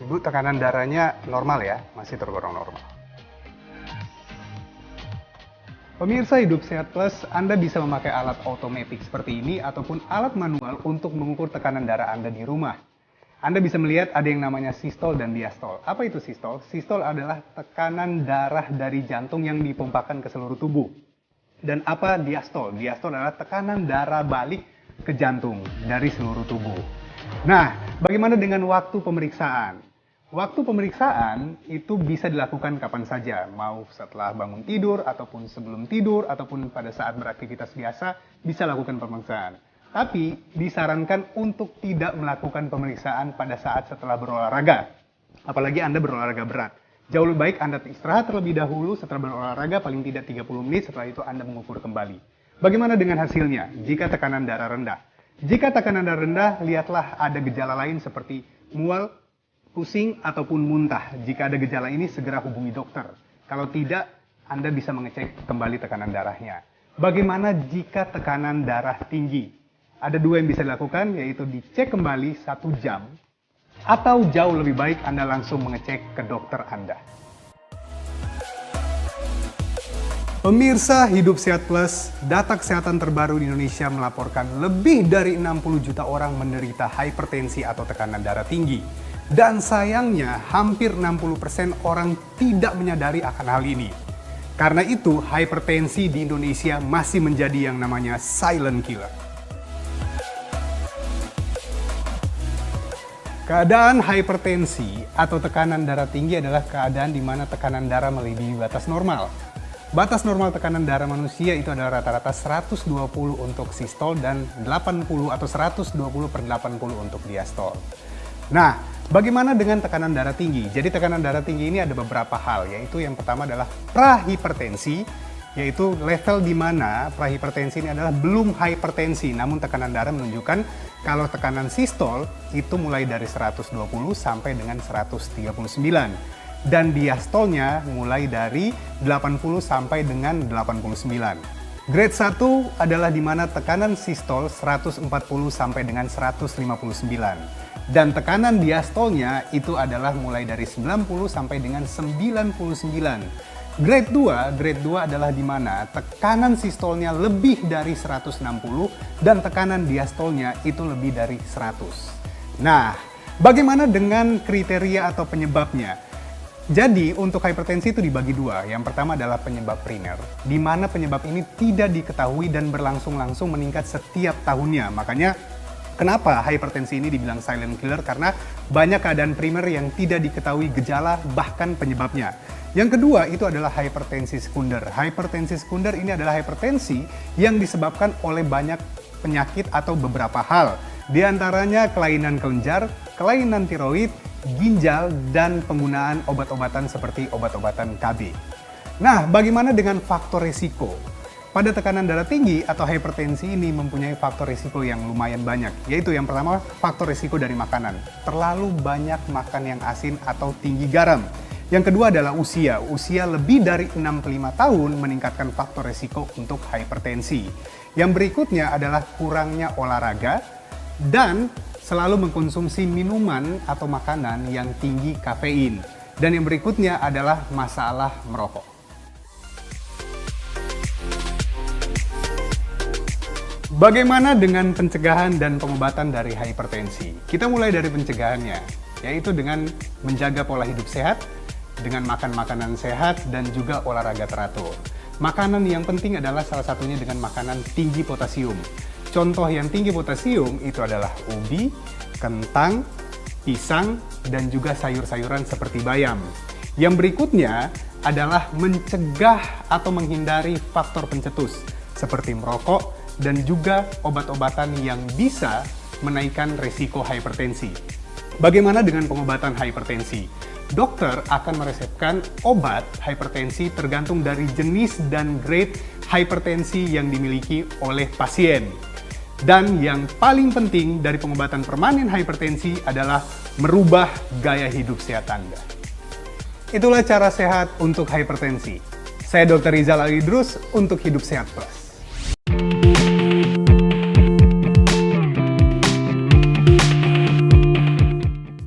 Ibu tekanan darahnya normal ya, masih tergolong normal. Pemirsa Hidup Sehat Plus, Anda bisa memakai alat otomatis seperti ini ataupun alat manual untuk mengukur tekanan darah Anda di rumah. Anda bisa melihat ada yang namanya sistol dan diastol. Apa itu sistol? Sistol adalah tekanan darah dari jantung yang dipompakan ke seluruh tubuh. Dan apa diastol? Diastol adalah tekanan darah balik ke jantung dari seluruh tubuh. Nah, bagaimana dengan waktu pemeriksaan? Waktu pemeriksaan itu bisa dilakukan kapan saja, mau setelah bangun tidur, ataupun sebelum tidur, ataupun pada saat beraktivitas biasa, bisa lakukan pemeriksaan. Tapi, disarankan untuk tidak melakukan pemeriksaan pada saat setelah berolahraga. Apalagi Anda berolahraga berat. Jauh lebih baik Anda istirahat terlebih dahulu setelah berolahraga, paling tidak 30 menit, setelah itu Anda mengukur kembali. Bagaimana dengan hasilnya jika tekanan darah rendah? Jika tekanan darah rendah, lihatlah ada gejala lain seperti mual, pusing, ataupun muntah. Jika ada gejala ini, segera hubungi dokter. Kalau tidak, Anda bisa mengecek kembali tekanan darahnya. Bagaimana jika tekanan darah tinggi? Ada dua yang bisa dilakukan, yaitu dicek kembali 1 jam, atau jauh lebih baik Anda langsung mengecek ke dokter Anda. Pemirsa Hidup Sehat Plus, data kesehatan terbaru di Indonesia melaporkan lebih dari 60 juta orang menderita hipertensi atau tekanan darah tinggi. Dan sayangnya, hampir 60% orang tidak menyadari akan hal ini. Karena itu, hipertensi di Indonesia masih menjadi yang namanya silent killer. Keadaan hipertensi atau tekanan darah tinggi adalah keadaan di mana tekanan darah melebihi batas normal. Batas normal tekanan darah manusia itu adalah rata-rata 120 untuk sistol dan 80 atau 120/80 untuk diastol. Nah, bagaimana dengan tekanan darah tinggi? Jadi tekanan darah tinggi ini ada beberapa hal, yaitu yang pertama adalah prahipertensi, yaitu level di mana prahipertensi ini adalah belum hipertensi, namun tekanan darah menunjukkan kalau tekanan sistol itu mulai dari 120 sampai dengan 139. Dan diastolnya mulai dari 80 sampai dengan 89. Grade 1 adalah di mana tekanan sistol 140 sampai dengan 159. Dan tekanan diastolnya itu adalah mulai dari 90 sampai dengan 99. Grade 2 adalah di mana tekanan sistolnya lebih dari 160 dan tekanan diastolnya itu lebih dari 100. Nah, bagaimana dengan kriteria atau penyebabnya? Jadi, untuk hipertensi itu dibagi dua. Yang pertama adalah penyebab primer, di mana penyebab ini tidak diketahui dan berlangsung-langsung meningkat setiap tahunnya. Makanya, kenapa hipertensi ini dibilang silent killer? Karena banyak keadaan primer yang tidak diketahui gejala bahkan penyebabnya. Yang kedua itu adalah hipertensi sekunder. Hipertensi sekunder ini adalah hipertensi yang disebabkan oleh banyak penyakit atau beberapa hal. Di antaranya kelainan kelenjar, kelainan tiroid, ginjal, dan penggunaan obat-obatan seperti obat-obatan KB. Nah, bagaimana dengan faktor risiko? Pada tekanan darah tinggi atau hipertensi ini mempunyai faktor risiko yang lumayan banyak, yaitu yang pertama faktor risiko dari makanan. Terlalu banyak makan yang asin atau tinggi garam. Yang kedua adalah usia. Usia lebih dari 65 tahun meningkatkan faktor risiko untuk hipertensi. Yang berikutnya adalah kurangnya olahraga dan selalu mengkonsumsi minuman atau makanan yang tinggi kafein. Dan yang berikutnya adalah masalah merokok. Bagaimana dengan pencegahan dan pengobatan dari hipertensi? Kita mulai dari pencegahannya, yaitu dengan menjaga pola hidup sehat, dengan makan makanan sehat, dan juga olahraga teratur. Makanan yang penting adalah salah satunya dengan makanan tinggi potasium. Contoh yang tinggi potasium itu adalah ubi, kentang, pisang, dan juga sayur-sayuran seperti bayam. Yang berikutnya adalah mencegah atau menghindari faktor pencetus seperti merokok dan juga obat-obatan yang bisa menaikkan risiko hipertensi. Bagaimana dengan pengobatan hipertensi? Dokter akan meresepkan obat hipertensi tergantung dari jenis dan grade hipertensi yang dimiliki oleh pasien. Dan yang paling penting dari pengobatan permanen hipertensi adalah merubah gaya hidup sehat Anda. Itulah cara sehat untuk hipertensi. Saya Dr. Rizal Alidrus untuk Hidup Sehat Plus.